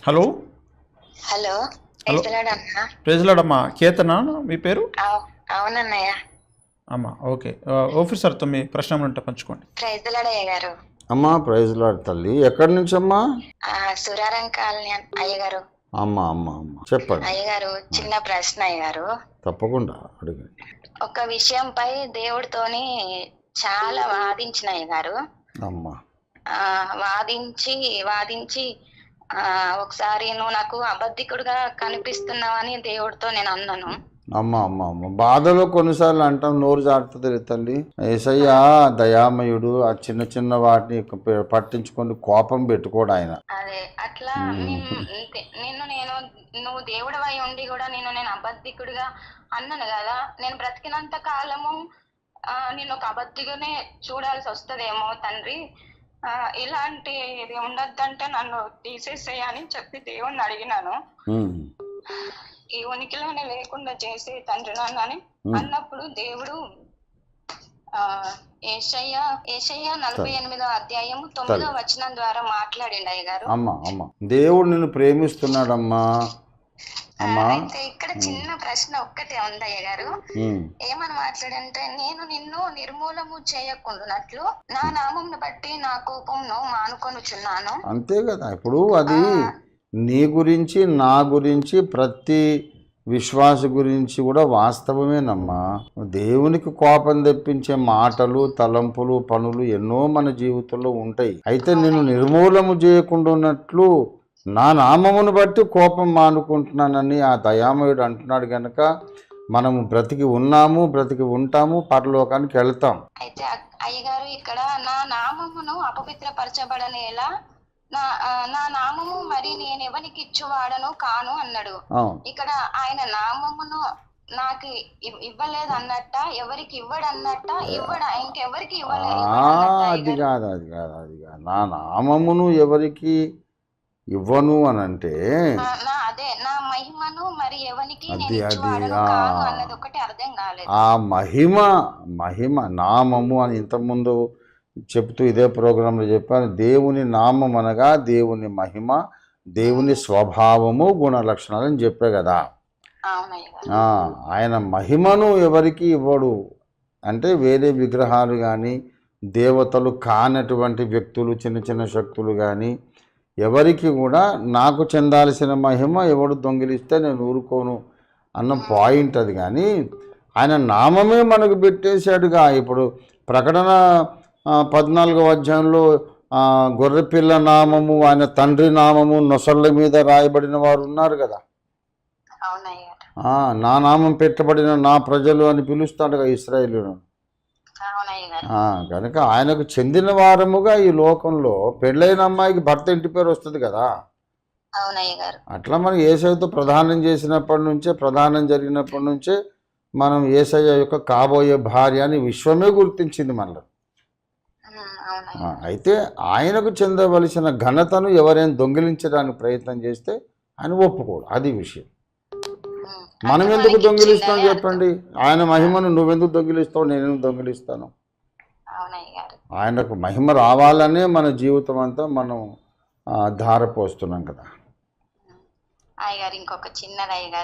Hello. Hello. Hello. ప్రైజ్లాడన్నా. ప్రైజ్లాడమ్మా. కేతనా మీ పేరు? అవునన్నయ్య. అమ్మా ఓకే. ఆఫీసర్తో మీ ప్రశ్నలు ఉంటే పంచుకోండి. ప్రైజ్లాడయ్య గారు. అమ్మా ప్రైజ్లాడ్ తల్లి. ఎక్కడి నుంచి అమ్మా? సురారం కాలనీ అయ్యగారు. అమ్మా అమ్మా అమ్మా చెప్పండి అయ్యగారు, చిన్న ప్రశ్న అయ్యగారు. తప్పకుండా అడగండి. ఒక విషయంపై దేవుడితోని చాలా వాదించిన అయ్యగారు. అమ్మా వాదించి వాదించి ఒకసారి నువ్వు నాకు అబద్ధికుడుగా కనిపిస్తున్నావని దేవుడితో నేను అన్నాను. అమ్మా అమ్మా అమ్మ బాధలో కొన్నిసార్లు అంటాం, నోరు జారుతుంది తల్లి. యేసయ్య దయామయుడు. ఆ చిన్న చిన్న వాటిని పట్టించుకొని కోపం పెట్టుకోడు ఆయన. అదే అట్లా నువ్వు దేవుడు అయి ఉండి కూడా నేను అబద్ధికుడిగా అన్నాను కదా. నేను బ్రతికినంత కాలము నేను ఒక అబద్ధిగానే చూడాల్సి వస్తుందేమో తండ్రి. ఇలాంటిది ఉండద్దంటే నన్ను తీసేసేయని చెప్పి దేవుణ్ణి అడిగినాను. ఈ ఉనికిలోనే లేకుండా చేసే తండ్రి నన్ను అని అన్నప్పుడు దేవుడు యేషయ్యా 48వ అధ్యాయము 9వ వచనం ద్వారా మాట్లాడిండు అయ్యగారు. అమ్మా అమ్మా దేవుడు నిన్ను ప్రేమిస్తున్నాడమ్మా. అయితే ఇక్కడ చిన్న ప్రశ్న ఒక్కటే ఉంది అయ్యగారు. ఏమని మాట్లాడంటే, నేను నిన్ను నిర్మూలము చేయకుండానట్లు నా నామంను బట్టి నా కోపంను మానుకొనుచున్నాను. అంతే కదా. ఇప్పుడు అది నీ గురించి నా గురించి ప్రతి విశ్వాస గురించి కూడా వాస్తవమేనమ్మా. దేవునికి కోపం తెప్పించే మాటలు, తలంపులు, పనులు ఎన్నో మన జీవితంలో ఉంటాయి. అయితే నేను నిర్మూలము చేయకుండా ఉన్నట్లు నా నామమును బట్టి కోపం మానుకుంటున్నానని ఆ దయామయుడు అంటున్నాడు. కనుక మనము బ్రతికి ఉన్నాము, బ్రతికి ఉంటాము, పరలోకానికి వెళ్తాం. అయితే అయ్యగారు ఇక్కడ నా నామమును అపవిత్రపరచబడనేలా నా నామము మరి నేను ఎవరికి ఇచ్చువాడను కాను అన్నాడు. ఇక్కడ ఆయన నామమును నాకు ఇవ్వలేదు అన్నట్ట, ఎవరికి ఇవ్వడు అన్నట్ట, ఇంకెవరికి ఇవ్వలేదు. అది కాదు అది కాదు అది కాదు. నా నామమును ఎవరికి ఇవ్వను అని అంటే అదే నా మహిమను మరి ఎవరికి అన్నది ఒకటి అర్థం కాలేదు. ఆ మహిమ నామము అని ఇంతకుముందు చెప్తూ ఇదే ప్రోగ్రాంలో చెప్పాను. దేవుని నామం అనగా దేవుని మహిమ, దేవుని స్వభావము, గుణ లక్షణాలు అని చెప్పే కదా. ఆయన మహిమను ఎవరికి ఇవ్వడు అంటే వేరే విగ్రహాలు కానీ దేవతలు కానటువంటి వ్యక్తులు, చిన్న చిన్న శక్తులు కానీ ఎవరికి కూడా నాకు చెందాల్సిన మహిమ ఎవడు దొంగిలిస్తే నేను ఊరుకోను అన్న పాయింట్ అది. కానీ ఆయన నామమే మనకు పెట్టేశాడుగా. ఇప్పుడు ప్రకటన 14వ అధ్యాయంలో గొర్రెపిల్ల నామము, ఆయన తండ్రి నామము నొసళ్ళ మీద రాయబడిన వారు ఉన్నారు కదా. నా నామం పెట్టబడిన నా ప్రజలు అని పిలుస్తాడుగా ఇశ్రాయేలును. కనుక ఆయనకు చెందిన వారముగా ఈ లోకంలో పెళ్ళైన అమ్మాయికి భర్త ఇంటి పేరు వస్తుంది కదా. అట్లా మనం యేసయ్యతో ప్రధానం చేసినప్పటి నుంచే, ప్రధానం జరిగినప్పటి నుంచే మనం యేసయ్య యొక్క కాబోయే భార్య అని విశ్వమే గుర్తించింది మనలో. అయితే ఆయనకు చెందవలసిన ఘనతను ఎవరైనా దొంగిలించడానికి ప్రయత్నం చేస్తే ఆయన ఒప్పుకోడు. అది విషయం. మనం ఎందుకు దొంగిలిస్తాం చెప్పండి? ఆయన మహిమను నువ్వెందుకు దొంగిలిస్తావు, నేనెందుకు దొంగిలిస్తాను? ఆయనకు మహిమ రావాలనే మన జీవితం అంతా మనం ధారపోస్తున్నాం కదా. అయ్యగారు ఇంకొక చిన్నది అయ్యగారు.